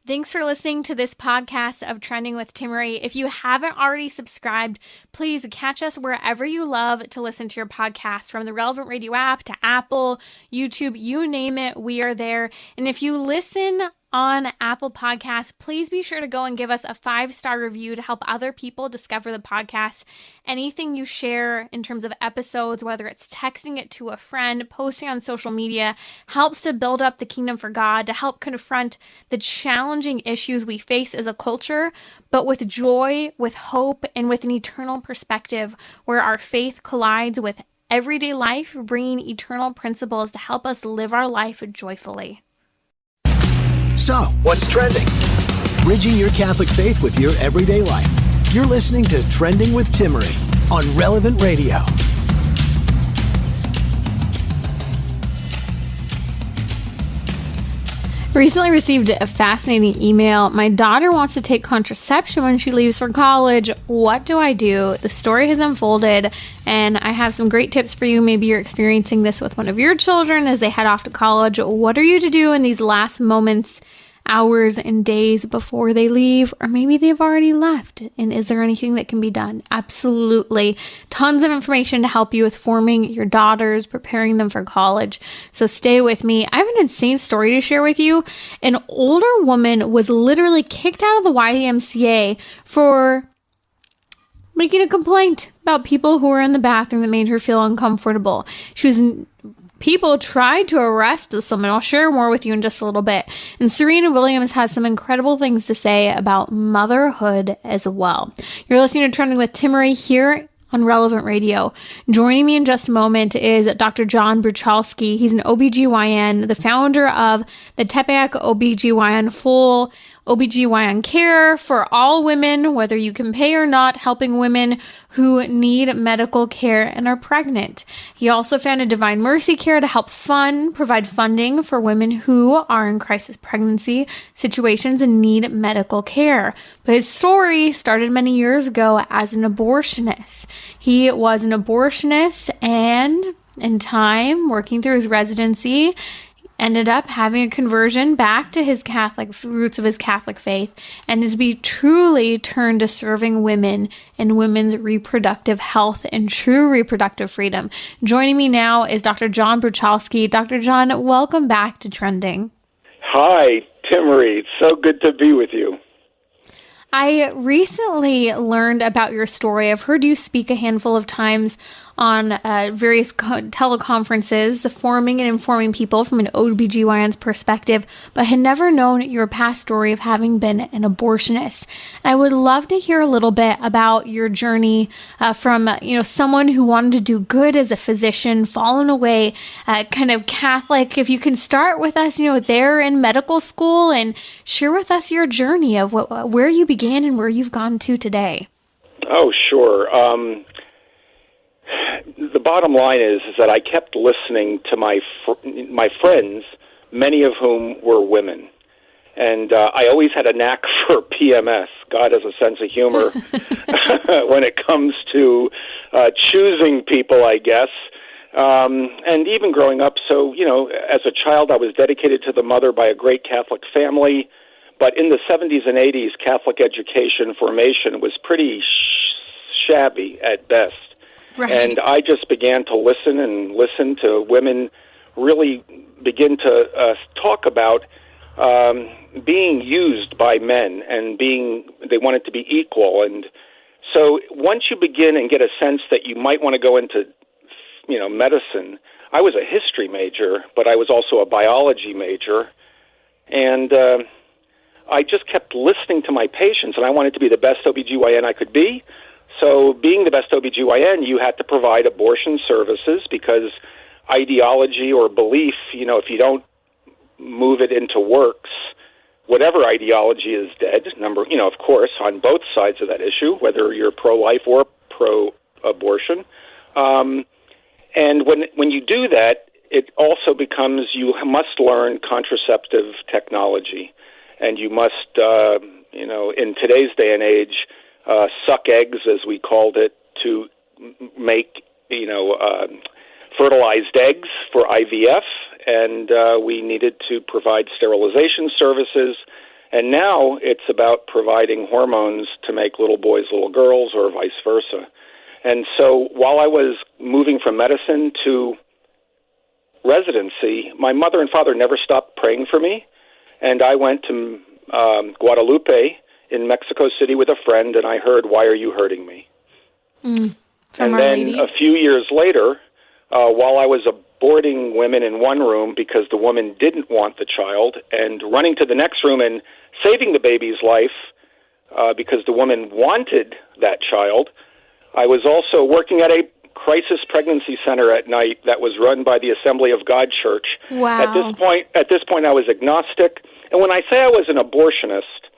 Thanks for listening to this podcast of Trending with Timmerie. If you haven't already subscribed, please catch us wherever you love to listen to your podcast, from the Relevant Radio app to Apple, YouTube, you name it, we are there. And if you listen on Apple Podcasts, please be sure to go and give us a 5-star review to help other people discover the podcast. Anything you share in terms of episodes, whether it's texting it to a friend, posting on social media, helps to build up the kingdom for God, to help confront the challenging issues we face as a culture, but with joy, with hope, and with an eternal perspective where our faith collides with everyday life, bringing eternal principles to help us live our life joyfully. So, what's trending? Bridging your Catholic faith with your everyday life. You're listening to Trending with Timmerie on Relevant Radio. Recently received a fascinating email. My daughter wants to take contraception when she leaves for college. What do I do? The story has unfolded, and I have some great tips for you. Maybe you're experiencing this with one of your children as they head off to college. What are you to do in these last moments, hours, and days before they leave? Or maybe they've already left. And is there anything that can be done? Absolutely. Tons of information to help you with forming your daughters, preparing them for college. So stay with me. I have an insane story to share with you. An older woman was literally kicked out of the YMCA for making a complaint about people who were in the bathroom that made her feel uncomfortable. People tried to arrest this woman. I'll share more with you in just a little bit. And Serena Williams has some incredible things to say about motherhood as well. You're listening to Trending with Timmerie here on Relevant Radio. Joining me in just a moment is Dr. John Bruchalski. He's an OBGYN, the founder of the Tepeyac OBGYN Full OBGYN care for all women, whether you can pay or not, helping women who need medical care and are pregnant. He also founded Divine Mercy Care to help provide funding for women who are in crisis pregnancy situations and need medical care. But his story started many years ago as an abortionist. He was an abortionist and in time, working through his residency, ended up having a conversion back to his Catholic roots of his Catholic faith, and has be truly turned to serving women and women's reproductive health and true reproductive freedom. Joining me now is Dr. John Bruchalski. Dr. John, welcome back to Trending. Hi, Timmerie. It's so good to be with you. I recently learned about your story. I've heard you speak a handful of times on various teleconferences, forming and informing people from an OBGYN's perspective, but had never known your past story of having been an abortionist. And I would love to hear a little bit about your journey from someone who wanted to do good as a physician, fallen away, kind of Catholic. If you can start with us, there in medical school, and share with us your journey of where you began and where you've gone to today. Oh, sure. The bottom line is that I kept listening to my friends, many of whom were women. And I always had a knack for PMS. God has a sense of humor when it comes to choosing people, I guess. And even growing up, so, as a child, I was dedicated to the mother by a great Catholic family. But in the 70s and 80s, Catholic education formation was pretty shabby at best. Right. And I just began to listen to women really begin to talk about being used by men and they wanted to be equal. And so once you begin and get a sense that you might want to go into, medicine, I was a history major, but I was also a biology major. And I just kept listening to my patients, and I wanted to be the best OBGYN I could be. So being the best OBGYN, you had to provide abortion services because ideology or belief, if you don't move it into works, whatever ideology is dead, of course, on both sides of that issue, whether you're pro-life or pro-abortion. And when you do that, it also becomes you must learn contraceptive technology. And you must, in today's day and age, suck eggs, as we called it, to make, fertilized eggs for IVF. And we needed to provide sterilization services And now it's about providing hormones to make little boys little girls or vice versa. And so while I was moving from medicine to residency, my mother and father never stopped praying for me. And I went to Guadalupe in Mexico City with a friend, and I heard, "Why are you hurting me?" From and Our then Lady. a few years later, while I was aborting women in one room because the woman didn't want the child, and running to the next room and saving the baby's life because the woman wanted that child, I was also working at a crisis pregnancy center at night that was run by the Assembly of God Church. Wow. At this point, I was agnostic. And when I say I was an abortionist,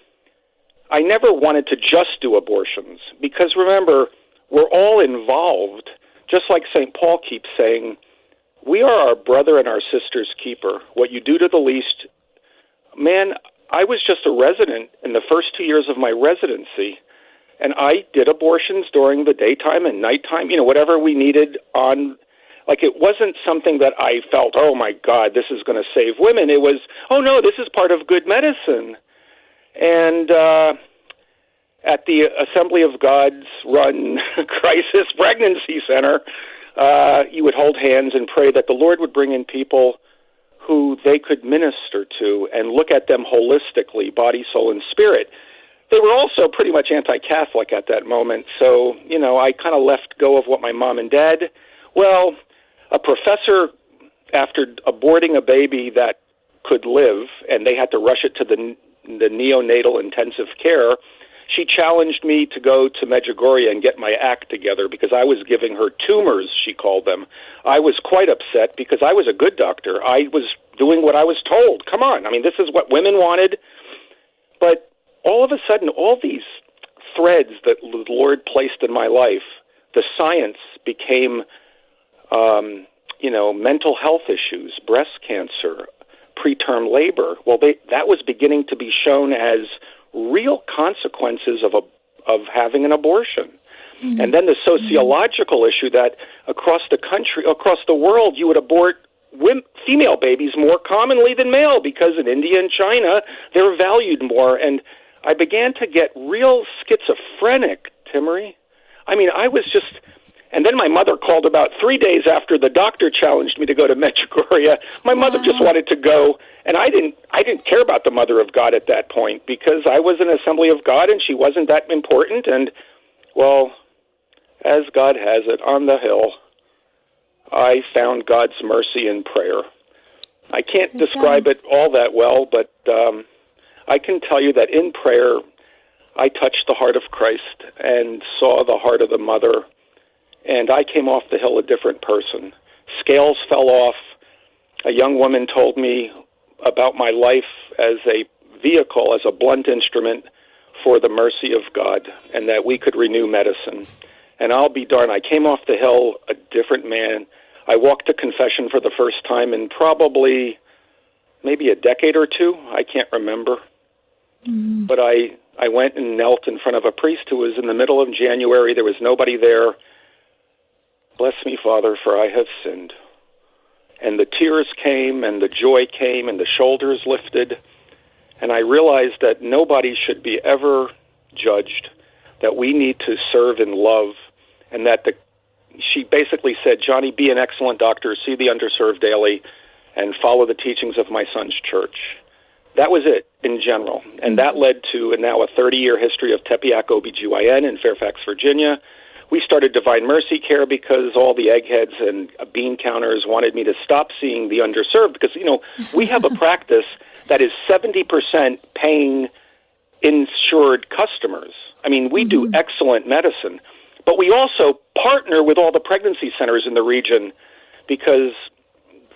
I never wanted to just do abortions. Because remember, we're all involved. Just like St. Paul keeps saying, we are our brother and our sister's keeper. What you do to the least. Man, I was just a resident in the first 2 years of my residency. And I did abortions during the daytime and nighttime, whatever we needed on. Like, it wasn't something that I felt, oh, my God, this is going to save women. It was, oh, no, this is part of good medicine. And at the Assembly of God's run crisis pregnancy center, you would hold hands and pray that the Lord would bring in people who they could minister to and look at them holistically, body, soul, and spirit. They were also pretty much anti-Catholic at that moment, so, I kind of left go of what my mom and dad. Well, a professor, after aborting a baby that could live, and they had to rush it to the neonatal intensive care, she challenged me to go to Medjugorje and get my act together because I was giving her tumors, she called them. I was quite upset because I was a good doctor. I was doing what I was told. Come on. I mean, this is what women wanted. But all of a sudden, all these threads that the Lord placed in my life, the science became, mental health issues, breast cancer, preterm labor. Well, that was beginning to be shown as real consequences of having an abortion. Mm-hmm. And then the sociological issue that across the country, across the world, you would abort female babies more commonly than male because in India and China, they're valued more. And I began to get real schizophrenic, Timmerie. I mean, I was just... And then my mother called about 3 days after the doctor challenged me to go to Medjugorje. My mother just wanted to go, and I didn't care about the Mother of God at that point because I was an Assembly of God and she wasn't that important. And, well, as God has it, on the hill, I found God's mercy in prayer. I can't describe it all that well, but I can tell you that in prayer, I touched the heart of Christ and saw the heart of the Mother, and I came off the hill a different person. Scales fell off. A young woman told me about my life as a vehicle, as a blunt instrument for the mercy of God, and that we could renew medicine. And I'll be darned, I came off the hill a different man. I walked to confession for the first time in probably maybe a decade or two. I can't remember. Mm-hmm. But I went and knelt in front of a priest who was in the middle of January. There was nobody there. Bless me, Father, for I have sinned. And the tears came, and the joy came, and the shoulders lifted. And I realized that nobody should be ever judged, that we need to serve in love, and that she basically said, Johnny, be an excellent doctor, see the underserved daily, and follow the teachings of my son's church. That was it in general. And that led to now a 30-year history of Tepeyac OBGYN in Fairfax, Virginia. We started Divine Mercy Care because all the eggheads and bean counters wanted me to stop seeing the underserved because, we have a practice that is 70% paying insured customers. I mean, we do excellent medicine, but we also partner with all the pregnancy centers in the region because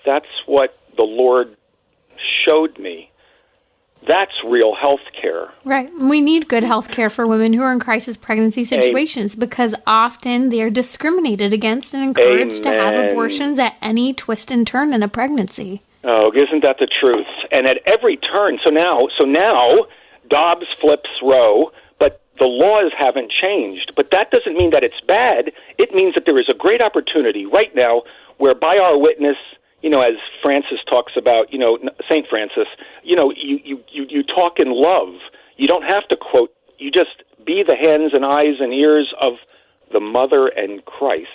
that's what the Lord showed me. That's real health care. Right. We need good health care for women who are in crisis pregnancy situations because often they're discriminated against and encouraged to have abortions at any twist and turn in a pregnancy. Oh, isn't that the truth? And at every turn. So now Dobbs flips Roe, but the laws haven't changed. But that doesn't mean that it's bad. It means that there is a great opportunity right now where by our witness as Francis talks about, St. Francis, you talk in love. You don't have to quote, you just be the hands and eyes and ears of the mother and Christ.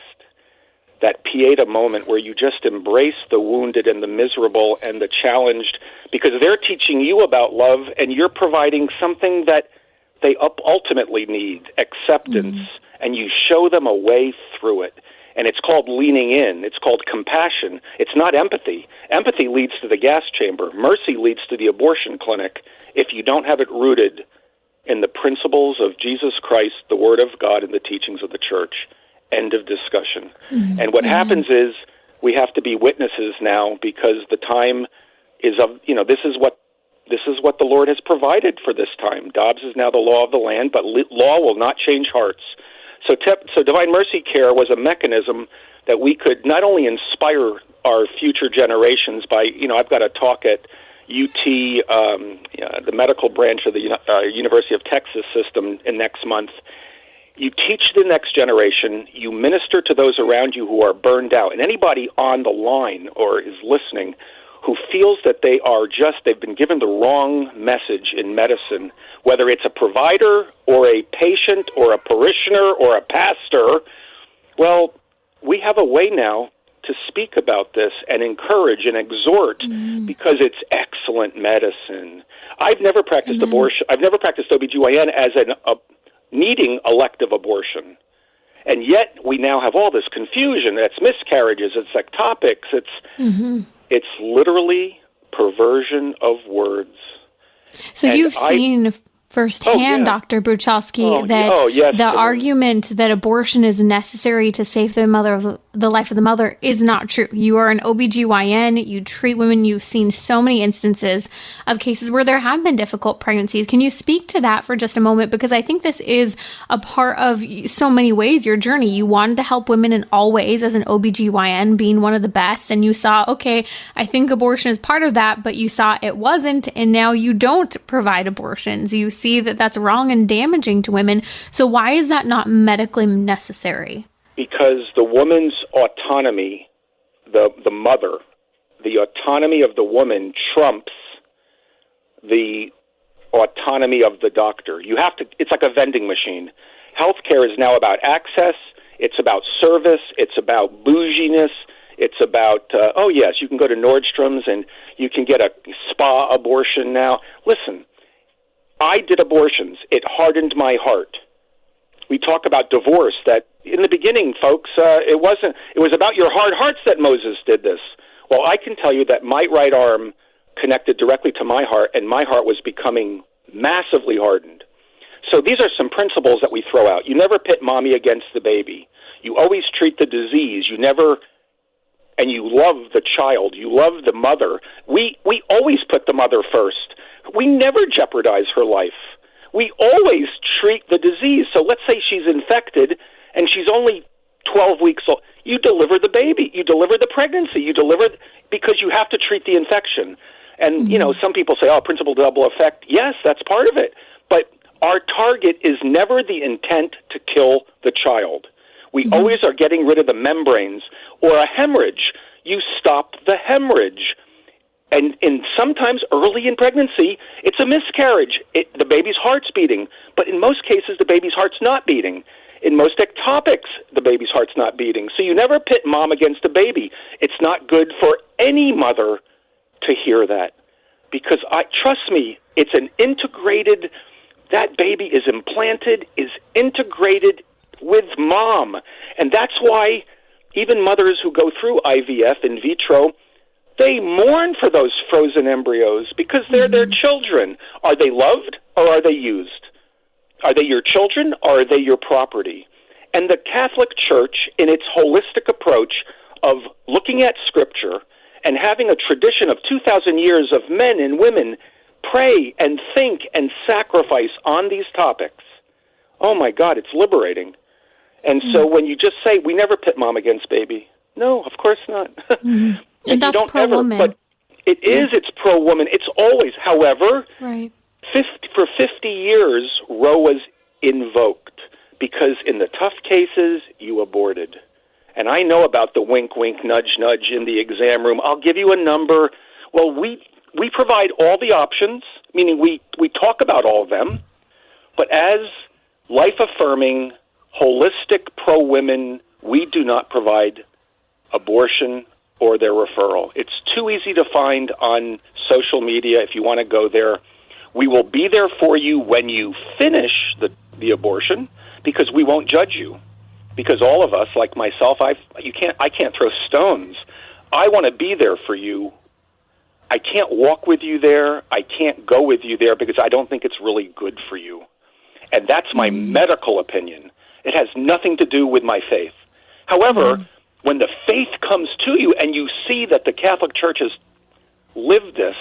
That pieta moment where you just embrace the wounded and the miserable and the challenged, because they're teaching you about love and you're providing something that they ultimately need, acceptance, and you show them a way through it. And it's called leaning in. It's called compassion. It's not empathy. Empathy leads to the gas chamber. Mercy leads to the abortion clinic if you don't have it rooted in the principles of Jesus Christ, the Word of God, and the teachings of the Church. End of discussion. And what happens is we have to be witnesses now, because the time is of, this is what the Lord has provided for this time. Dobbs is now the law of the land, but law will not change hearts. So Divine Mercy Care was a mechanism that we could not only inspire our future generations by, I've got a talk at UT, the medical branch of the University of Texas system next month. You teach the next generation, you minister to those around you who are burned out. And anybody on the line or is listening who feels that they've been given the wrong message in medicine, whether it's a provider or a patient or a parishioner or a pastor, well, we have a way now to speak about this and encourage and exhort, because it's excellent medicine. I've never practiced abortion. I've never practiced OBGYN as needing elective abortion. And yet we now have all this confusion. It's miscarriages, it's ectopics, it's literally perversion of words. So and you've seen firsthand, Dr. Bruchalski, that the argument that abortion is necessary to save the life of the mother is not true. You are an OBGYN, you treat women, you've seen so many instances of cases where there have been difficult pregnancies. Can you speak to that for just a moment? Because I think this is a part of so many ways your journey. You wanted to help women in all ways as an OBGYN, being one of the best, and you saw, okay, I think abortion is part of that, but you saw it wasn't, and now you don't provide abortions. You see that that's wrong and damaging to women. So why is that not medically necessary? Because the woman's autonomy, the mother, the autonomy of the woman trumps the autonomy of the doctor. It's like a vending machine. Healthcare is now about access. It's about service. It's about bouginess. It's about, you can go to Nordstrom's and you can get a spa abortion now. Listen, I did abortions. It hardened my heart. We talk about divorce, that in the beginning, folks, it was about your hard hearts that Moses did this. Well, I can tell you that my right arm connected directly to my heart, and my heart was becoming massively hardened. So these are some principles that we throw out. You never pit mommy against the baby. You always treat the disease. And you love the child. You love the mother. We always put the mother first. We never jeopardize her life. We always treat the disease. So let's say she's infected and she's only 12 weeks old. You deliver the baby. You deliver the pregnancy. Because you have to treat the infection. And, some people say, principle double effect. Yes, that's part of it. But our target is never the intent to kill the child. We always are getting rid of the membranes. Or a hemorrhage. You stop the hemorrhage. And sometimes early in pregnancy, it's a miscarriage. The baby's heart's beating. But in most cases, the baby's heart's not beating. In most ectopics, the baby's heart's not beating. So you never pit mom against a baby. It's not good for any mother to hear that. Because trust me, it's an integrated, that baby is implanted, is integrated with mom. And that's why even mothers who go through IVF in vitro, they mourn for those frozen embryos because they're their children. Are they loved or are they used? Are they your children or are they your property? And the Catholic Church, in its holistic approach of looking at Scripture and having a tradition of 2,000 years of men and women pray and think and sacrifice on these topics, oh my God, it's liberating. And so when you just say, we never pit mom against baby, no, of course not. And that's pro-woman. But it's pro-woman. It's always, however, right. For 50 years, Roe was invoked because in the tough cases, you aborted. And I know about the wink, wink, nudge, nudge in the exam room. I'll give you a number. Well, we provide all the options, meaning we talk about all of them. But as life-affirming, holistic pro-women, we do not provide abortion or their referral. It's too easy to find on social media if you want to go there. We will be there for you when you finish the abortion because we won't judge you. Because all of us, like myself, I can't throw stones. I want to be there for you. I can't walk with you there. I can't go with you there because I don't think it's really good for you. And that's my medical opinion. It has nothing to do with my faith. However, when the faith comes to you and you see that the Catholic Church has lived this,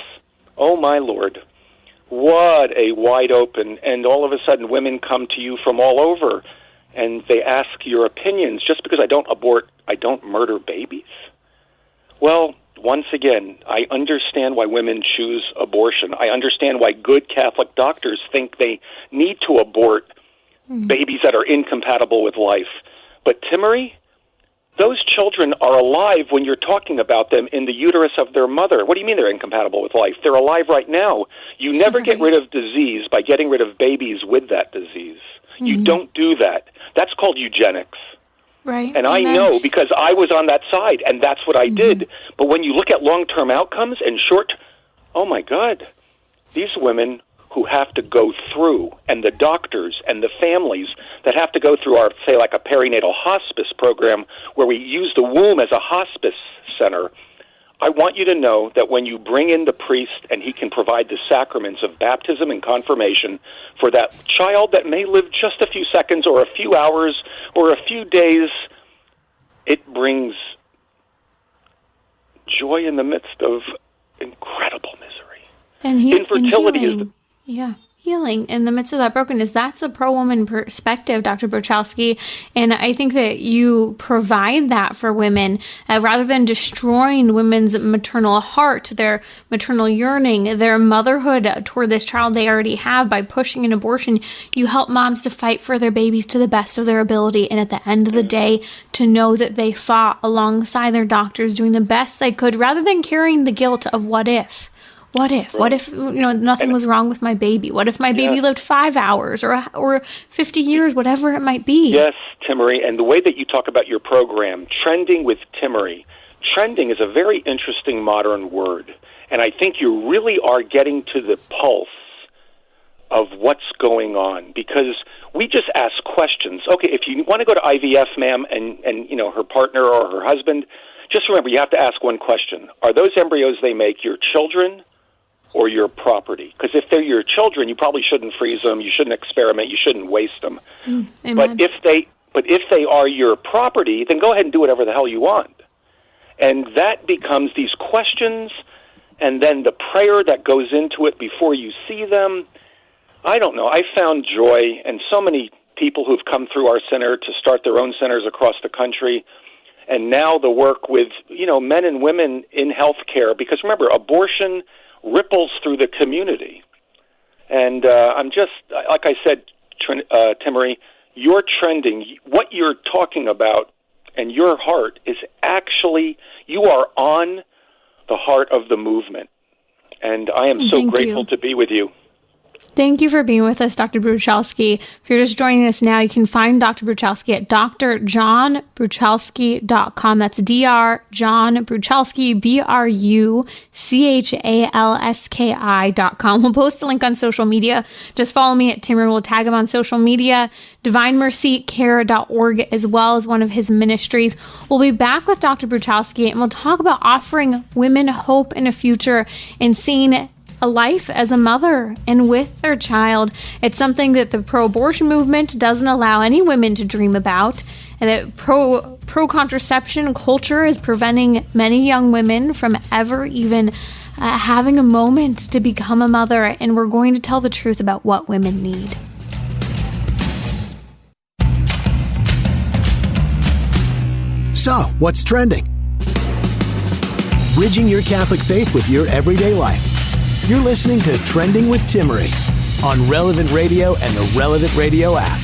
oh my Lord, what a wide open, and all of a sudden women come to you from all over and they ask your opinions. Just because I don't abort, I don't murder babies? Well, once again, I understand why women choose abortion. I understand why good Catholic doctors think they need to abort babies that are incompatible with life. But Timmerie, those children are alive when you're talking about them in the uterus of their mother. What do you mean they're incompatible with life? They're alive right now. You never get rid of disease by getting rid of babies with that disease. You don't do that. That's called eugenics. Right. And I know because I was on that side, and that's what I did. But when you look at long-term outcomes and oh my God, these women who have to go through, and the doctors and the families that have to go through our, say, like a perinatal hospice program where we use the womb as a hospice center, I want you to know that when you bring in the priest and he can provide the sacraments of baptism and confirmation for that child that may live just a few seconds or a few hours or a few days, it brings joy in the midst of incredible misery. And infertility is healing in the midst of that brokenness. That's a pro-woman perspective, Dr. Bruchalski. And I think that you provide that for women rather than destroying women's maternal heart, their maternal yearning, their motherhood toward this child they already have by pushing an abortion. You help moms to fight for their babies to the best of their ability. And at the end of the day, to know that they fought alongside their doctors doing the best they could rather than carrying the guilt of what if. What if? Right. What if nothing was wrong with my baby? What if my baby lived 5 hours or 50 years, whatever it might be? Yes, Timmerie, and the way that you talk about your program, Trending with Timmerie, trending is a very interesting modern word, and I think you really are getting to the pulse of what's going on because we just ask questions. Okay, if you want to go to IVF, ma'am, and her partner or her husband, just remember you have to ask one question. Are those embryos they make your children or your property? Because if they're your children, you probably shouldn't freeze them, you shouldn't experiment, you shouldn't waste them. But if they are your property, then go ahead and do whatever the hell you want. And that becomes these questions, and then the prayer that goes into it before you see them. I don't know. I found joy, and so many people who've come through our center to start their own centers across the country, and now the work with men and women in healthcare. Because remember, abortion ripples through the community. And I'm just, like I said, Timmerie, you're trending. What you're talking about and your heart is actually, you are on the heart of the movement. And I am so grateful to be with you. Thank you for being with us, Dr. Bruchalski. If you're just joining us now, you can find Dr. Bruchalski at drjohnbruchalski.com. That's Dr. John Bruchalski, BRUCHALSKI.com. We'll post a link on social media. Just follow me at Timmerie. We'll tag him on social media. DivineMercyCare.org as well as one of his ministries. We'll be back with Dr. Bruchalski and we'll talk about offering women hope in a future and seeing a life as a mother and with their child. It's something that the pro-abortion movement doesn't allow any women to dream about, and that pro-contraception culture is preventing many young women from ever even having a moment to become a mother. And we're going to tell the truth about what women need. So, what's trending? Bridging your Catholic faith with your everyday life. You're listening to Trending with Timmerie on Relevant Radio and the Relevant Radio app.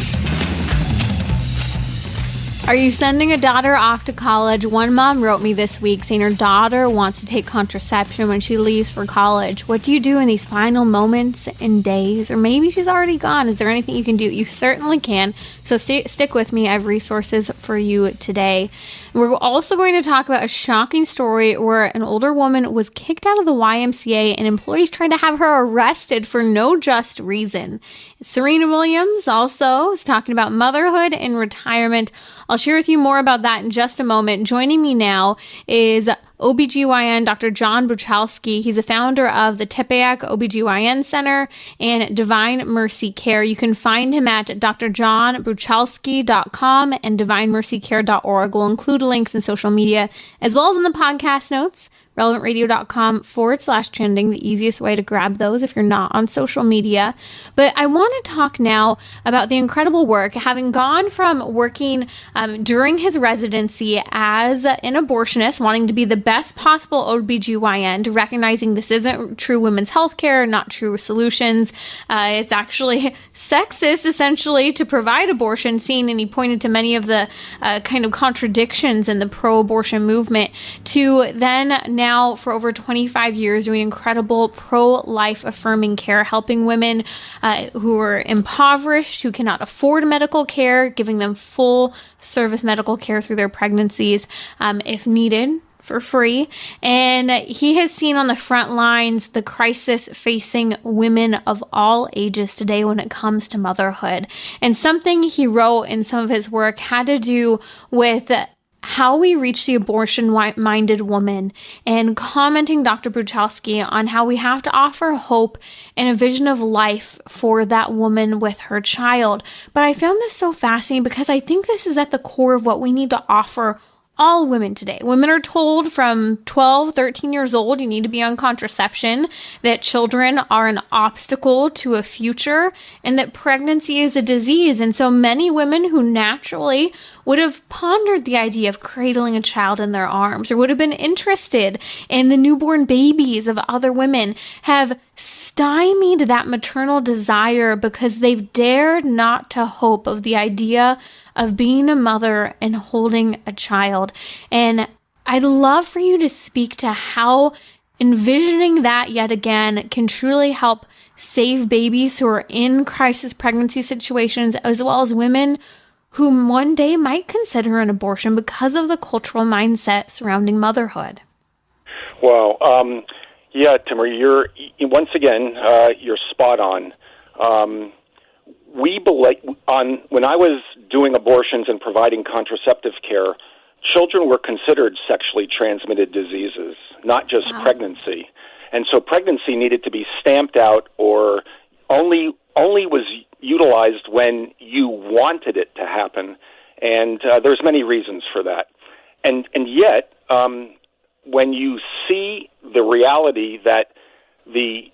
Are you sending a daughter off to college? One mom wrote me this week saying her daughter wants to take contraception when she leaves for college. What do you do in these final moments and days? Or maybe she's already gone. Is there anything you can do? You certainly can. So stick with me. I have resources for you today. We're also going to talk about a shocking story where an older woman was kicked out of the YMCA and employees tried to have her arrested for no just reason. Serena Williams also is talking about motherhood and retirement. I'll share with you more about that in just a moment. Joining me now is OBGYN Dr. John Bruchalski. He's a founder of the Tepeyac OBGYN Center and Divine Mercy Care. You can find him at drjohnbruchalski.com and divinemercycare.org. We'll include links in social media as well as in the podcast notes. relevantradio.com/trending, the easiest way to grab those if you're not on social media. But I want to talk now about the incredible work, having gone from working during his residency as an abortionist, wanting to be the best possible OBGYN, to recognizing this isn't true women's health care, not true solutions. It's actually sexist, essentially, to provide abortion, and he pointed to many of the kind of contradictions in the pro-abortion movement, to then now for over 25 years doing incredible pro-life affirming care, helping women who are impoverished, who cannot afford medical care, giving them full service medical care through their pregnancies if needed, for free. And he has seen on the front lines the crisis facing women of all ages today when it comes to motherhood. And something he wrote in some of his work had to do with how we reach the abortion-minded woman, and commenting, Dr. Bruchalski, on how we have to offer hope and a vision of life for that woman with her child. But I found this so fascinating because I think this is at the core of what we need to offer all women today. Women are told from 12, 13 years old, you need to be on contraception, that children are an obstacle to a future, and that pregnancy is a disease. And so many women who naturally would have pondered the idea of cradling a child in their arms, or would have been interested in the newborn babies of other women, have stymied that maternal desire because they've dared not to hope of the idea of being a mother and holding a child. And I'd love for you to speak to how envisioning that yet again can truly help save babies who are in crisis pregnancy situations, as well as women who one day might consider an abortion because of the cultural mindset surrounding motherhood. Well, yeah, Timmerie, you're spot on. When I was doing abortions and providing contraceptive care, children were considered sexually transmitted diseases, not just pregnancy. And so pregnancy needed to be stamped out, or only was utilized when you wanted it to happen. And there's many reasons for that. And yet, when you see the reality that the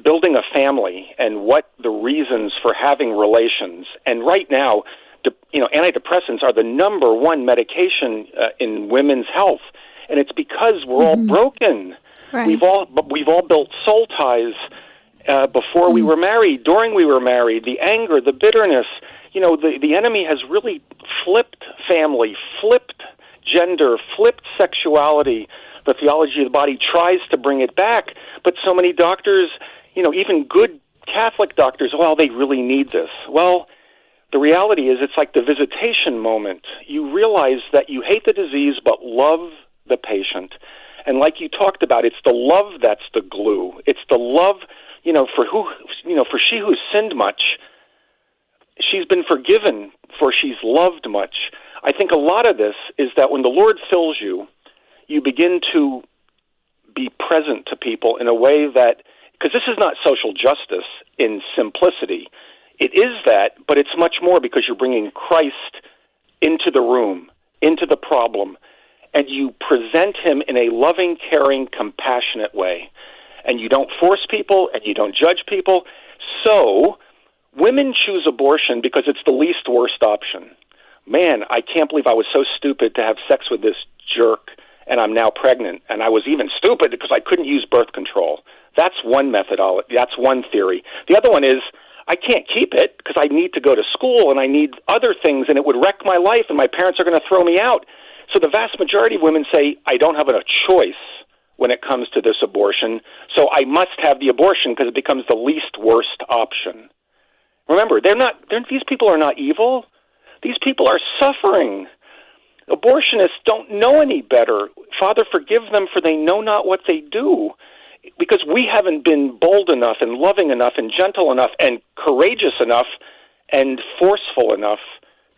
building a family and what the reasons for having relations, and right now, antidepressants are the number one medication in women's health, and it's because we're all broken. Right. We've all built soul ties before we were married, during we were married. The anger, the bitterness. The enemy has really flipped family, flipped gender, flipped sexuality. The theology of the body tries to bring it back, but so many doctors, even good Catholic doctors, they really need this. Well, the reality is it's like the visitation moment. You realize that you hate the disease but love the patient. And like you talked about, it's the love that's the glue. It's the love, for she who sinned much, she's been forgiven, for she's loved much. I think a lot of this is that when the Lord fills you, you begin to be present to people in a way that, because this is not social justice in simplicity. It is that, but it's much more, because you're bringing Christ into the room, into the problem, and you present him in a loving, caring, compassionate way. And you don't force people, and you don't judge people. So women choose abortion because it's the least worst option. Man, I can't believe I was so stupid to have sex with this jerk, and I'm now pregnant. And I was even stupid because I couldn't use birth control. That's one methodology. That's one theory. The other one is, I can't keep it because I need to go to school and I need other things and it would wreck my life and my parents are going to throw me out. So the vast majority of women say, I don't have a choice when it comes to this abortion, so I must have the abortion because it becomes the least worst option. Remember, these people are not evil. These people are suffering. Abortionists don't know any better. Father, forgive them, for they know not what they do. Because we haven't been bold enough and loving enough and gentle enough and courageous enough and forceful enough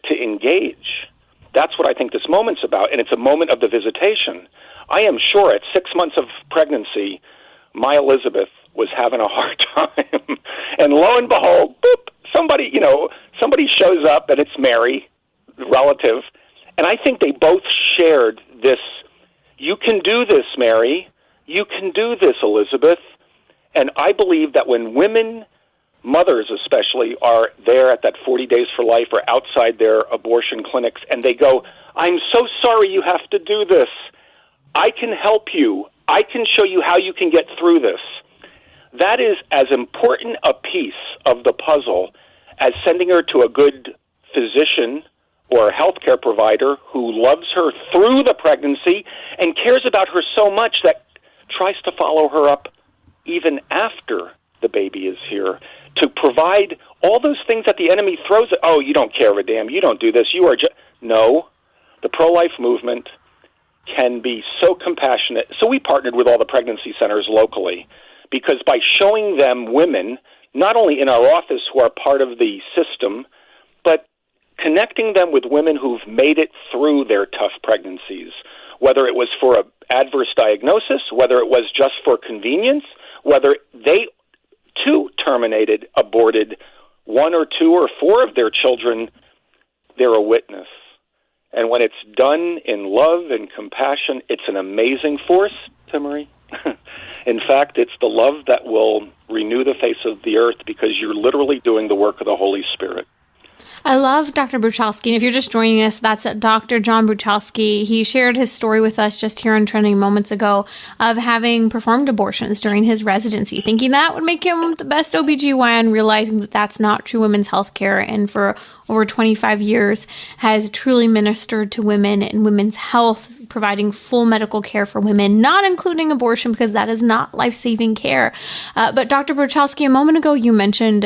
to engage. That's what I think this moment's about, and it's a moment of the visitation. I am sure at 6 months of pregnancy, my Elizabeth was having a hard time. And lo and behold, boop, somebody shows up, and it's Mary, the relative, and I think they both shared this, you can do this, Mary, you can do this, Elizabeth. And I believe that when women, mothers especially, are there at that 40 Days for Life or outside their abortion clinics, and they go, I'm so sorry you have to do this. I can help you. I can show you how you can get through this. That is as important a piece of the puzzle as sending her to a good physician or a healthcare provider who loves her through the pregnancy and cares about her so much that tries to follow her up even after the baby is here, to provide all those things that the enemy throws at, oh, you don't care a damn, you don't do this, you are just... No, the pro-life movement can be so compassionate. So we partnered with all the pregnancy centers locally, because by showing them women, not only in our office who are part of the system, but connecting them with women who've made it through their tough pregnancies, whether it was for an adverse diagnosis, whether it was just for convenience, whether they too terminated, aborted 1 or 2 or 4 of their children, they're a witness. And when it's done in love and compassion, it's an amazing force, Timmerie. In fact, it's the love that will renew the face of the earth, because you're literally doing the work of the Holy Spirit. I love Dr. Bruchalski. And if you're just joining us, that's Dr. John Bruchalski. He shared his story with us just here on Trending moments ago of having performed abortions during his residency, thinking that would make him the best OBGYN, realizing that that's not true women's health care. And for over 25 years has truly ministered to women and women's health, providing full medical care for women, not including abortion, because that is not life-saving care. But Dr. Bruchalski, a moment ago, you mentioned,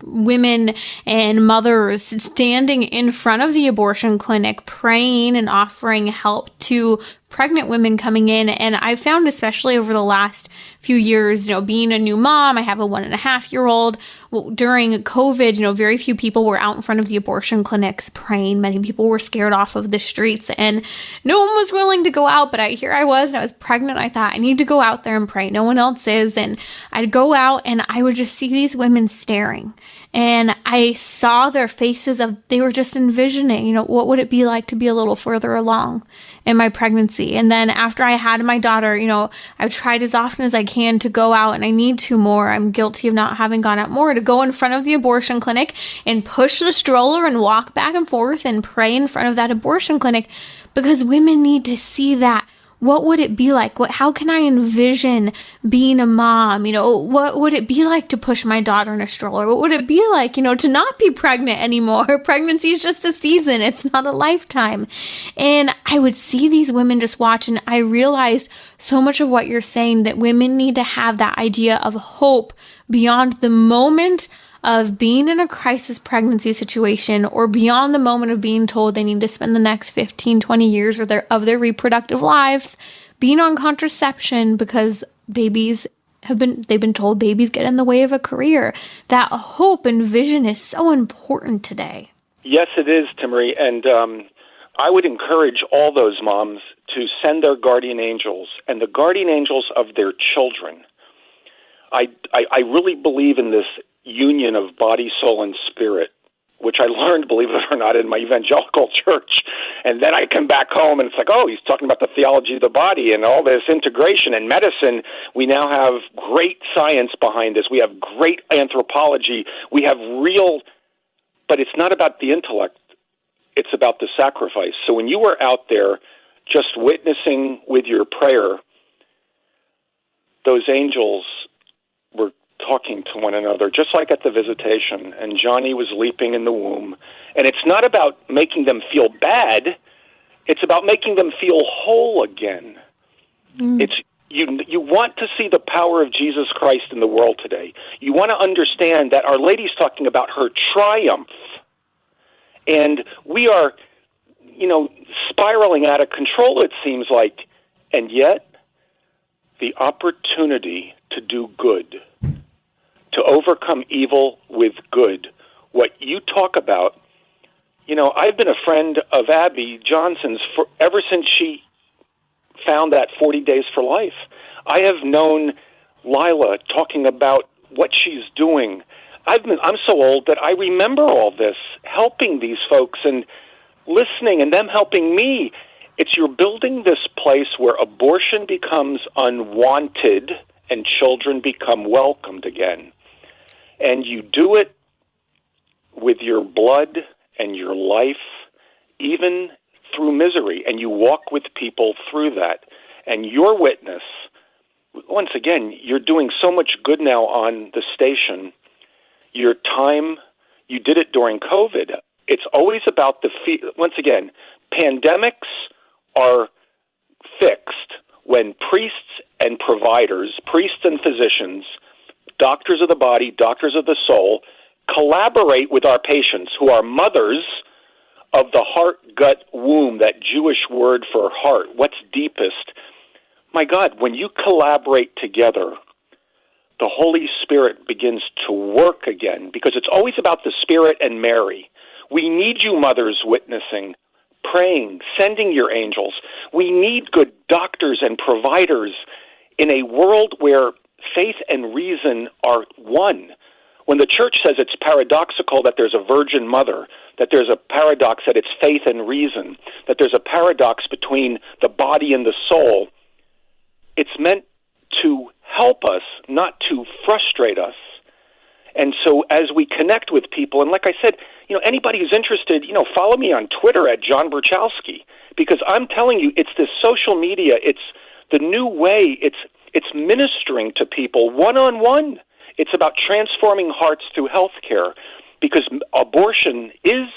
women and mothers standing in front of the abortion clinic, praying and offering help to pregnant women coming in. And I found, especially over the last few years, being a new mom, I have a 1.5-year-old. Well, during COVID, very few people were out in front of the abortion clinics praying. Many people were scared off of the streets, and no one was willing to go out. But here I was pregnant. I thought, I need to go out there and pray. No one else is. And I'd go out and I would just see these women staring. And I saw their faces they were just envisioning, what would it be like to be a little further along in my pregnancy. And then after I had my daughter, I've tried as often as I can to go out, and I need to more. I'm guilty of not having gone out more, to go in front of the abortion clinic and push the stroller and walk back and forth and pray in front of that abortion clinic, because women need to see that. What would it be like? How can I envision being a mom? What would it be like to push my daughter in a stroller? What would it be like, to not be pregnant anymore? Pregnancy is just a season. It's not a lifetime. And I would see these women just watch, and I realized so much of what you're saying, that women need to have that idea of hope beyond the moment of being in a crisis pregnancy situation, or beyond the moment of being told they need to spend the next 15, 20 years of their reproductive lives being on contraception because they've been told babies get in the way of a career. That hope and vision is so important today. Yes, it is, Timmerie. And I would encourage all those moms to send their guardian angels and the guardian angels of their children. I really believe in this union of body, soul, and spirit, which I learned, believe it or not, in my evangelical church. And then I come back home and it's like, oh, he's talking about the theology of the body and all this integration and medicine. We now have great science behind this. We have great anthropology. We have but it's not about the intellect. It's about the sacrifice. So when you were out there just witnessing with your prayer, those angels were talking to one another, just like at the visitation, and Johnny was leaping in the womb. And it's not about making them feel bad. It's about making them feel whole again. It's you want to see the power of Jesus Christ in the world today. You want to understand that Our Lady's talking about her triumph. And we are, spiraling out of control, it seems like. And yet, the opportunity to do good, to overcome evil with good, what you talk about, I've been a friend of Abby Johnson's ever since she found that 40 Days for Life. I have known Lila talking about what she's doing. I'm so old that I remember all this, helping these folks and listening and them helping me. You're building this place where abortion becomes unwanted and children become welcomed again. And you do it with your blood and your life, even through misery, and you walk with people through that. And your witness, once again, you're doing so much good now on the station. Your time, you did it during COVID. It's always about once again, pandemics are fixed when priests and providers, priests and physicians, doctors of the body, doctors of the soul, collaborate with our patients who are mothers of the heart, gut, womb, that Jewish word for heart, what's deepest. My God, when you collaborate together, the Holy Spirit begins to work again, because it's always about the Spirit and Mary. We need you mothers witnessing, praying, sending your angels. We need good doctors and providers in a world where faith and reason are one. When the church says it's paradoxical that there's a virgin mother, that there's a paradox that it's faith and reason, that there's a paradox between the body and the soul, it's meant to help us, not to frustrate us. And so as we connect with people, and like I said, anybody who's interested, follow me on Twitter at John Bruchalski, because I'm telling you, it's this social media, it's the new way, it's ministering to people one-on-one. It's about transforming hearts through healthcare, because abortion is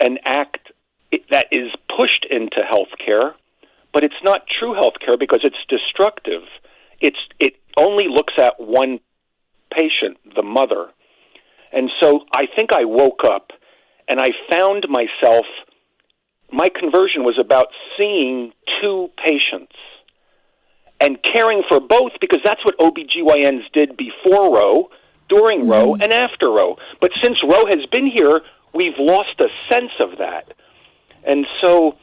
an act that is pushed into healthcare, but it's not true healthcare because it's destructive. It only looks at one patient, the mother. And so I think I woke up and I found myself, my conversion was about seeing two patients and caring for both, because that's what OBGYNs did before Roe, during Roe, and after Roe. But since Roe has been here, we've lost a sense of that. And so,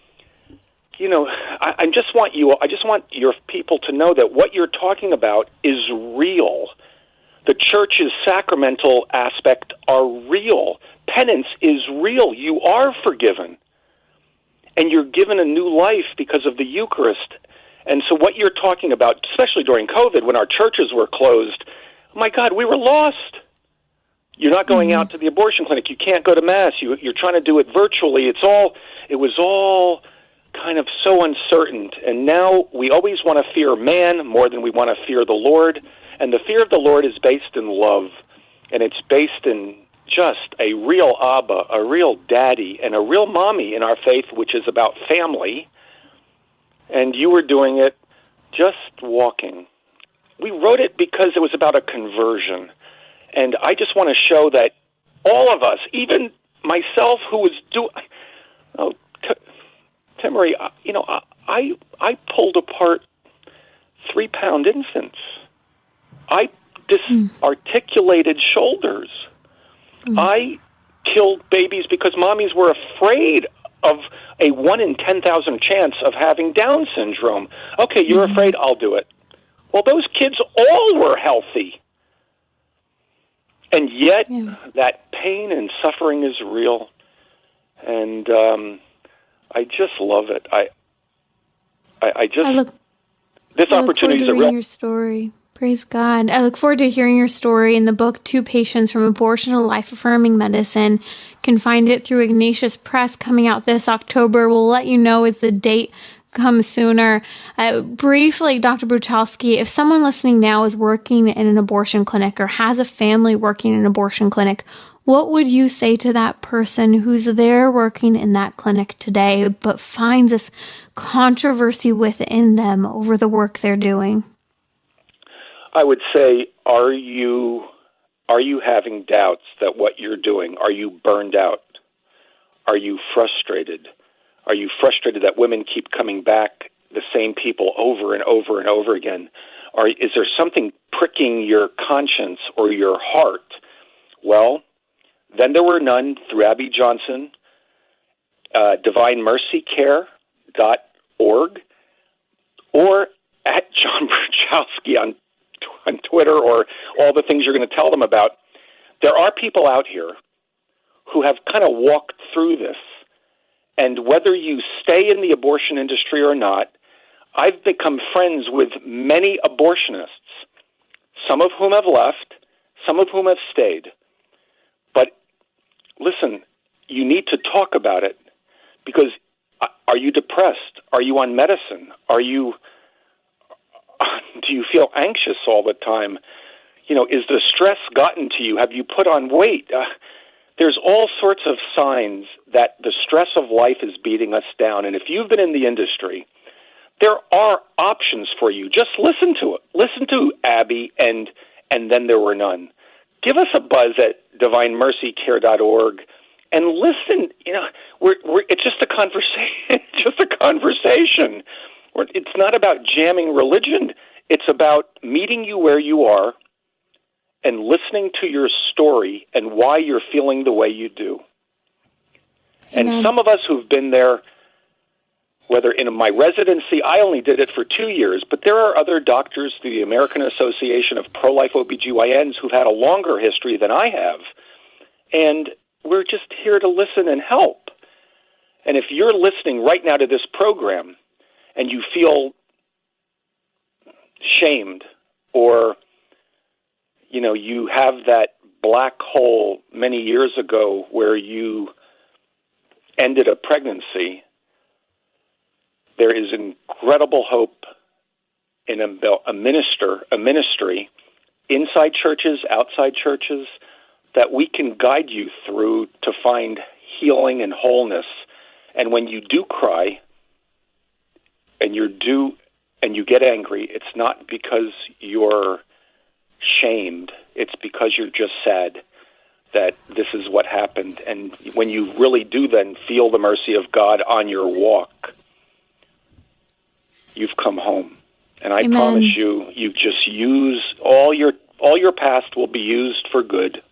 I just want your people to know that what you're talking about is real. The church's sacramental aspect are real. Penance is real. You are forgiven. And you're given a new life because of the Eucharist. And so what you're talking about, especially during COVID, when our churches were closed, my God, we were lost. You're not going out to the abortion clinic. You can't go to Mass. You're trying to do it virtually. It was all kind of so uncertain. And now we always want to fear man more than we want to fear the Lord. And the fear of the Lord is based in love. And it's based in just a real Abba, a real daddy, and a real mommy in our faith, which is about family. And you were doing it just walking. We wrote it because it was about a conversion. And I just want to show that all of us, even myself who was Timmerie, I pulled apart 3-pound infants. I disarticulated shoulders. I killed babies because mommies were afraid of a 1 in 10,000 chance of having Down syndrome. Okay, you're afraid, I'll do it. Well, those kids all were healthy. And yet, that pain and suffering is real. And I just love it. This opportunity is a real... your story. Praise God. I look forward to hearing your story in the book, Two Patients, From Abortion to Life-Affirming Medicine. You can find it through Ignatius Press, coming out this October. We'll let you know as the date come sooner. Briefly, Dr. Bruchalski, if someone listening now is working in an abortion clinic or has a family working in an abortion clinic, what would you say to that person who's there working in that clinic today but finds this controversy within them over the work they're doing? I would say, are you having doubts that what you're doing, are you burned out? Are you frustrated? Are you frustrated that women keep coming back, the same people over and over and over again? Is there something pricking your conscience or your heart? Well, then there were none through Abby Johnson, DivineMercyCare.org, or at John Bruchalski on Twitter, or all the things you're going to tell them about. There are people out here who have kind of walked through this. And whether you stay in the abortion industry or not, I've become friends with many abortionists, some of whom have left, some of whom have stayed. But listen, you need to talk about it, because are you depressed? Are you on medicine? Do you feel anxious all the time? Is the stress gotten to you? Have you put on weight? There's all sorts of signs that the stress of life is beating us down. And if you've been in the industry, there are options for you. Just listen to it. Listen to Abby and then there were none. Give us a buzz at DivineMercyCare.org and listen. It's just a conversation. Just a conversation. It's not about jamming religion. It's about meeting you where you are and listening to your story and why you're feeling the way you do. Amen. And some of us who've been there, whether in my residency, I only did it for 2 years, but there are other doctors through the American Association of Pro-Life OBGYNs who've had a longer history than I have. And we're just here to listen and help. And if you're listening right now to this program and you feel shamed, or you have that black hole many years ago where you ended a pregnancy, there is incredible hope in a ministry, inside churches, outside churches, that we can guide you through to find healing and wholeness. And when you do cry and you get angry, it's not because you're shamed. It's because you're just sad that this is what happened. And when you really do then feel the mercy of God on your walk, you've come home. And I Amen. promise you just use all your past will be used for good.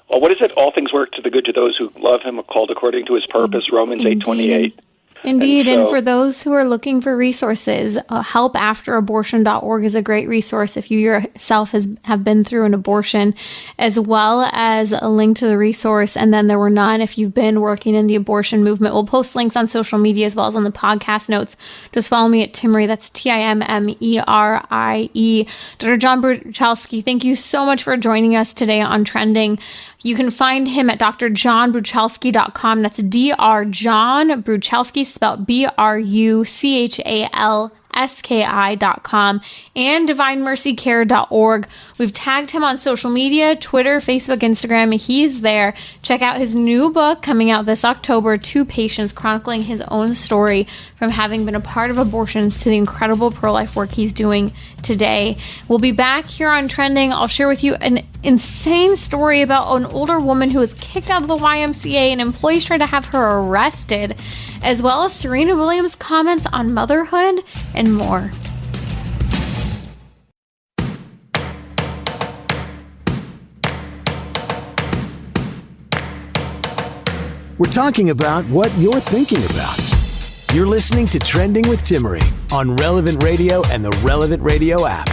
Well, what is it? All things work to the good to those who love him, are called according to his purpose, Romans 8:28. Indeed, and for those who are looking for resources, helpafterabortion.org is a great resource if you yourself have been through an abortion, as well as a link to the resource. And then there were none if you've been working in the abortion movement. We'll post links on social media as well as on the podcast notes. Just follow me at Timmerie. That's Timmerie. Dr. John Bruchalski, thank you so much for joining us today on Trending. You can find him at drjohnbruchalski.com. That's Dr. John Bruchalski, spelled BRUCHALSKI.com, and DivineMercyCare.org. We've tagged him on social media, Twitter, Facebook, Instagram. He's there. Check out his new book coming out this October, Two Patients, chronicling his own story from having been a part of abortions to the incredible pro-life work he's doing today. We'll be back here on Trending. I'll share with you an insane story about an older woman who was kicked out of the YMCA and employees tried to have her arrested, as well as Serena Williams' comments on motherhood and more. We're talking about what you're thinking about. You're listening to Trending with Timmerie on Relevant Radio and the Relevant Radio app.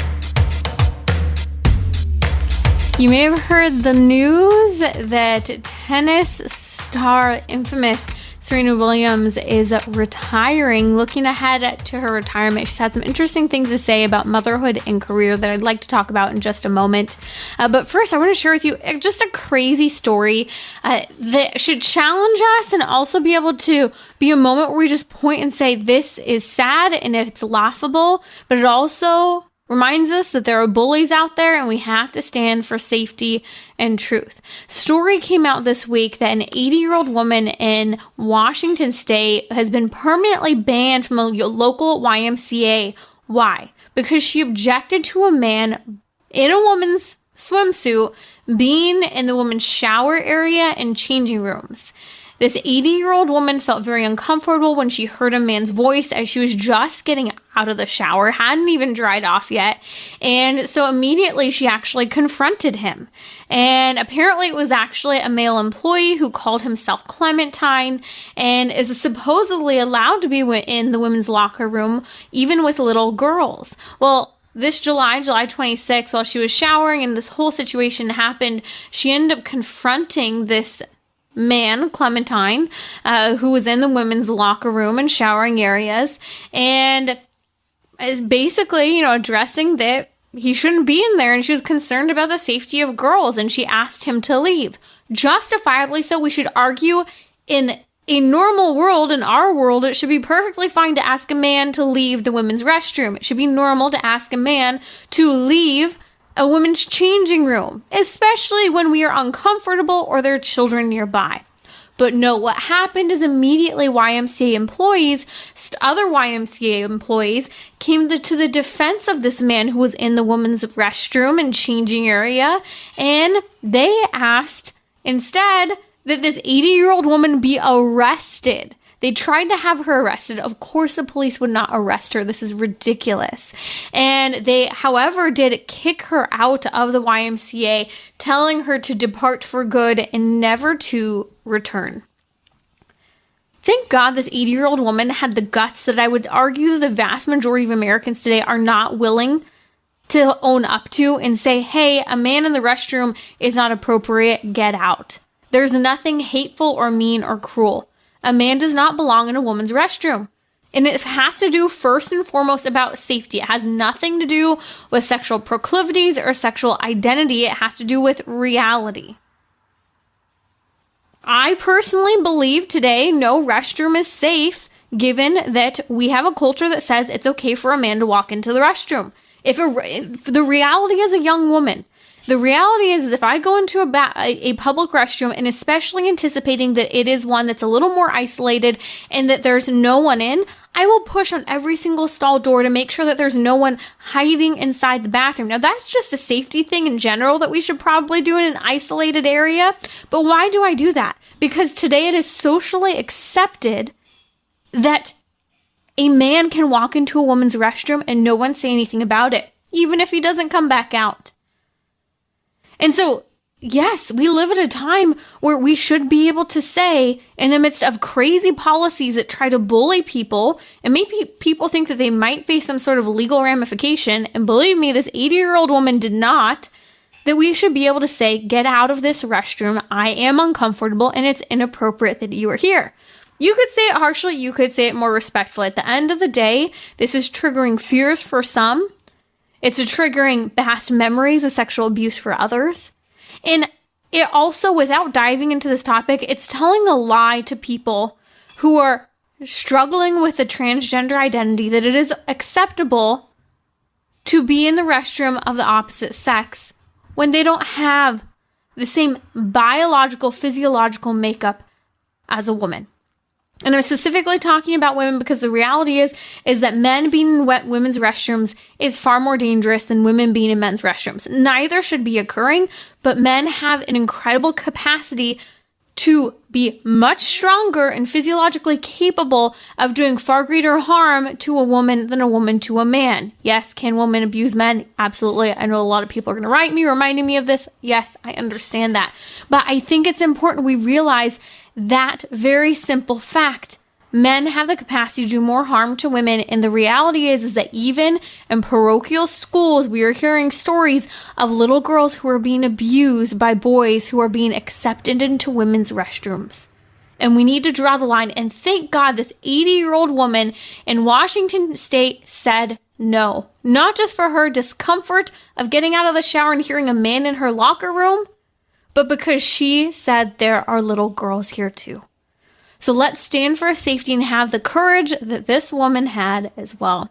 You may have heard the news that tennis star, infamous Serena Williams is retiring, looking ahead to her retirement. She's had some interesting things to say about motherhood and career that I'd like to talk about in just a moment. But first, I want to share with you just a crazy story that should challenge us and also be able to be a moment where we just point and say, this is sad and it's laughable, but it also reminds us that there are bullies out there and we have to stand for safety and truth. Story came out this week that an 80-year-old woman in Washington State has been permanently banned from a local YMCA. Why? Because she objected to a man in a woman's swimsuit being in the woman's shower area and changing rooms. This 80-year-old woman felt very uncomfortable when she heard a man's voice as she was just getting out of the shower, hadn't even dried off yet. And so immediately she actually confronted him. And apparently it was actually a male employee who called himself Clementine and is supposedly allowed to be in the women's locker room, even with little girls. Well, this July 26th, while she was showering and this whole situation happened, she ended up confronting this man, Clementine, who was in the women's locker room and showering areas, and is basically, addressing that he shouldn't be in there, and she was concerned about the safety of girls, and she asked him to leave. Justifiably so. We should argue in a normal world, in our world, it should be perfectly fine to ask a man to leave the women's restroom. It should be normal to ask a man to leave a women's changing room, especially when we are uncomfortable or there are children nearby. But no, what happened is immediately YMCA employees, other YMCA employees, came to the defense of this man who was in the women's restroom and changing area, and they asked instead that this 80-year-old woman be arrested. They tried to have her arrested. Of course, the police would not arrest her. This is ridiculous. And they, however, did kick her out of the YMCA, telling her to depart for good and never to return. Thank God this 80-year-old woman had the guts that I would argue the vast majority of Americans today are not willing to own up to and say, hey, a man in the restroom is not appropriate. Get out. There's nothing hateful or mean or cruel. A man does not belong in a woman's restroom. And it has to do first and foremost about safety. It has nothing to do with sexual proclivities or sexual identity. It has to do with reality. I personally believe today no restroom is safe, given that we have a culture that says it's okay for a man to walk into the restroom. If the reality is a young woman, the reality is if I go into a public restroom, and especially anticipating that it is one that's a little more isolated and that there's no one in, I will push on every single stall door to make sure that there's no one hiding inside the bathroom. Now, that's just a safety thing in general that we should probably do in an isolated area. But why do I do that? Because today it is socially accepted that a man can walk into a woman's restroom and no one say anything about it, even if he doesn't come back out. And so, yes, we live at a time where we should be able to say, in the midst of crazy policies that try to bully people, and maybe people think that they might face some sort of legal ramification, and believe me, this 80-year-old woman did not, that we should be able to say, get out of this restroom, I am uncomfortable, and it's inappropriate that you are here. You could say it harshly, you could say it more respectfully. At the end of the day, this is triggering fears for some. It's triggering past memories of sexual abuse for others. And it also, without diving into this topic, it's telling a lie to people who are struggling with a transgender identity that it is acceptable to be in the restroom of the opposite sex when they don't have the same biological, physiological makeup as a woman. And I'm specifically talking about women because the reality is that men being in women's restrooms is far more dangerous than women being in men's restrooms. Neither should be occurring, but men have an incredible capacity to be much stronger and physiologically capable of doing far greater harm to a woman than a woman to a man. Yes, can women abuse men? Absolutely. I know a lot of people are going to write me reminding me of this. Yes, I understand that. But I think it's important we realize that very simple fact. Men have the capacity to do more harm to women, and the reality is that even in parochial schools, we are hearing stories of little girls who are being abused by boys who are being accepted into women's restrooms. And we need to draw the line. And thank God this 80-year-old woman in Washington State said no. Not just for her discomfort of getting out of the shower and hearing a man in her locker room, but because she said there are little girls here too. So let's stand for safety and have the courage that this woman had as well.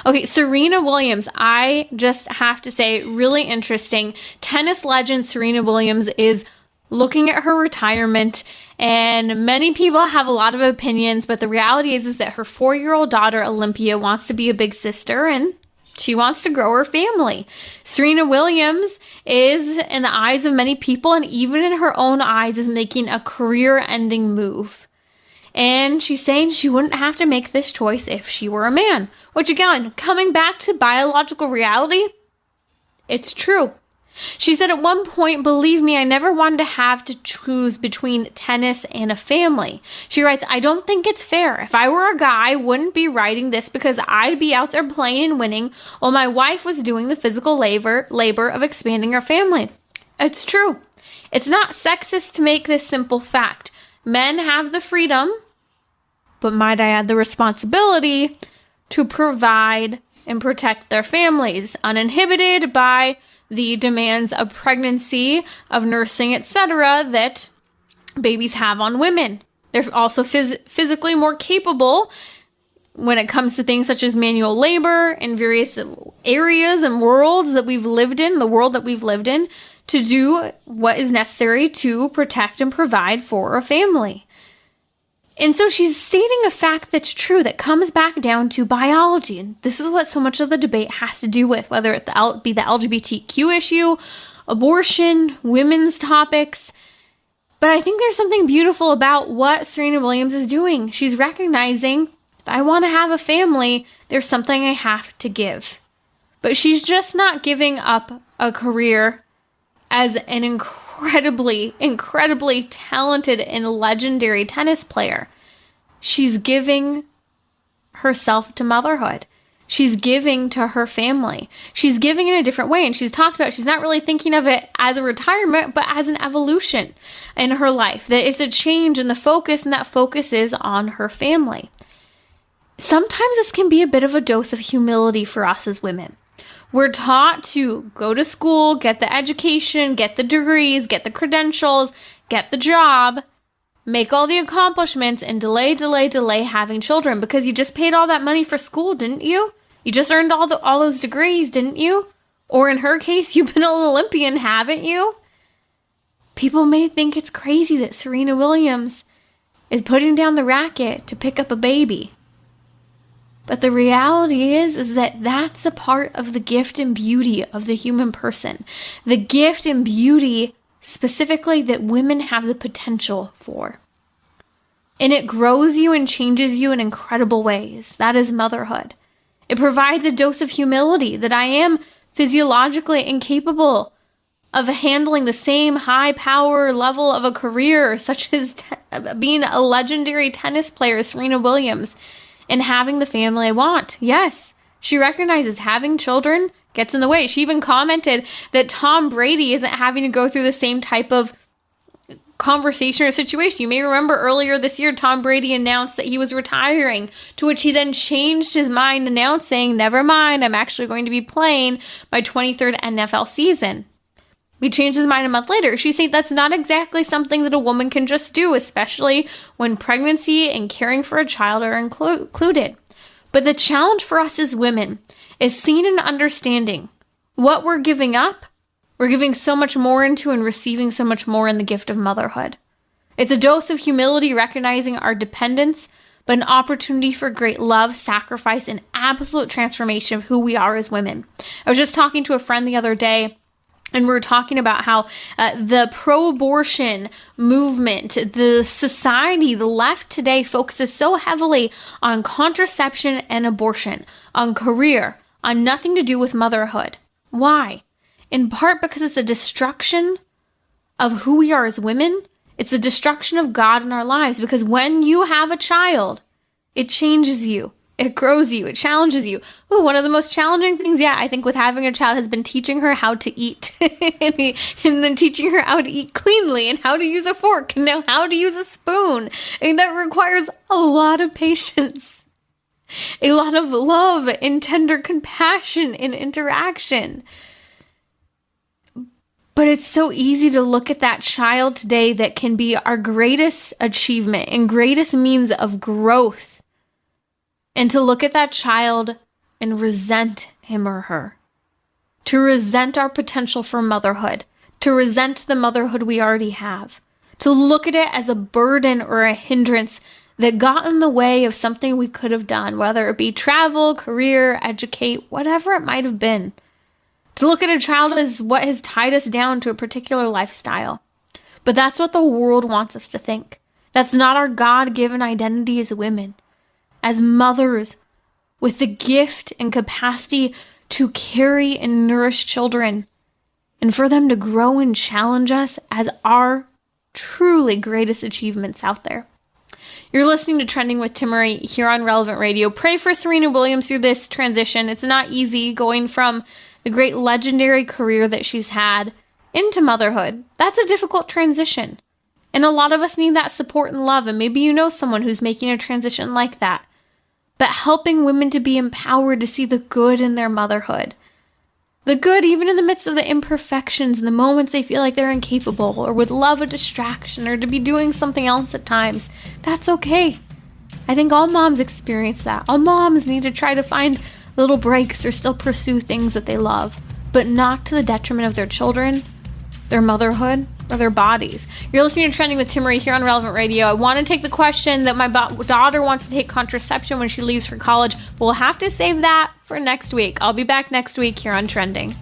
Okay, Serena Williams, I just have to say, really interesting. Tennis legend Serena Williams is looking at her retirement, and many people have a lot of opinions, but the reality is that her 4-year-old daughter, Olympia, wants to be a big sister, and she wants to grow her family. Serena Williams is, in the eyes of many people, and even in her own eyes, is making a career-ending move. And she's saying she wouldn't have to make this choice if she were a man. Which, again, coming back to biological reality, it's true. She said at one point, believe me, I never wanted to have to choose between tennis and a family. She writes, I don't think it's fair. If I were a guy, I wouldn't be writing this because I'd be out there playing and winning while my wife was doing the physical labor of expanding her family. It's true. It's not sexist to make this simple fact. Men have the freedom, but might I add the responsibility, to provide and protect their families, uninhibited by the demands of pregnancy, of nursing, etc., that babies have on women. They're also physically more capable when it comes to things such as manual labor in various areas and worlds that we've lived in, the world that we've lived in, to do what is necessary to protect and provide for a family. And so she's stating a fact that's true, that comes back down to biology. And this is what so much of the debate has to do with, whether it be the LGBTQ issue, abortion, women's topics. But I think there's something beautiful about what Serena Williams is doing. She's recognizing, if I want to have a family, there's something I have to give. But she's just not giving up a career as an incredibly talented and legendary tennis player. She's giving herself to motherhood. She's giving to her family. She's giving in a different way. And she's talked about, she's not really thinking of it as a retirement, but as an evolution in her life. That it's a change in the focus, and that focus is on her family. Sometimes this can be a bit of a dose of humility for us as women. We're taught to go to school, get the education, get the degrees, get the credentials, get the job, make all the accomplishments, and delay having children because you just paid all that money for school, didn't you? You just earned all those degrees, didn't you? Or in her case, you've been an Olympian, haven't you? People may think it's crazy that Serena Williams is putting down the racket to pick up a baby. But the reality is that that's a part of the gift and beauty of the human person. The gift and beauty specifically that women have the potential for. And it grows you and changes you in incredible ways. That is motherhood. It provides a dose of humility that I am physiologically incapable of handling the same high power level of a career, such as being a legendary tennis player, Serena Williams, and having the family I want. Yes, she recognizes having children gets in the way. She even commented that Tom Brady isn't having to go through the same type of conversation or situation. You may remember earlier this year, Tom Brady announced that he was retiring, to which he then changed his mind, announcing, never mind, I'm actually going to be playing my 23rd NFL season. He changed his mind a month later. She's saying that's not exactly something that a woman can just do, especially when pregnancy and caring for a child are included. But the challenge for us as women is seeing and understanding what we're giving up, we're giving so much more into and receiving so much more in the gift of motherhood. It's a dose of humility, recognizing our dependence, but an opportunity for great love, sacrifice, and absolute transformation of who we are as women. I was just talking to a friend the other day, and we were talking about how the pro-abortion movement, the society, the left today focuses so heavily on contraception and abortion, on career, on nothing to do with motherhood. Why? In part because it's a destruction of who we are as women. It's a destruction of God in our lives, because when you have a child, it changes you. It grows you. It challenges you. Ooh, one of the most challenging things, I think with having a child has been teaching her how to eat and then teaching her how to eat cleanly and how to use a fork and now how to use a spoon. And that requires a lot of patience, a lot of love and tender compassion and interaction. But it's so easy to look at that child today that can be our greatest achievement and greatest means of growth, and to look at that child and resent him or her, to resent our potential for motherhood, to resent the motherhood we already have, to look at it as a burden or a hindrance that got in the way of something we could have done, whether it be travel, career, educate, whatever it might have been. To look at a child as what has tied us down to a particular lifestyle. But that's what the world wants us to think. That's not our God-given identity as women, as mothers with the gift and capacity to carry and nourish children, and for them to grow and challenge us as our truly greatest achievements out there. You're listening to Trending with Timmerie here on Relevant Radio. Pray for Serena Williams through this transition. It's not easy going from the great legendary career that she's had into motherhood. That's a difficult transition. And a lot of us need that support and love. And maybe you know someone who's making a transition like that. But helping women to be empowered to see the good in their motherhood. The good even in the midst of the imperfections and the moments they feel like they're incapable or would love a distraction or to be doing something else at times. That's okay. I think all moms experience that. All moms need to try to find little breaks or still pursue things that they love, but not to the detriment of their children, their motherhood, or their bodies. You're listening to Trending with Timmerie here on Relevant Radio. I want to take the question that my daughter wants to take contraception when she leaves for college. We'll have to save that for next week. I'll be back next week here on Trending.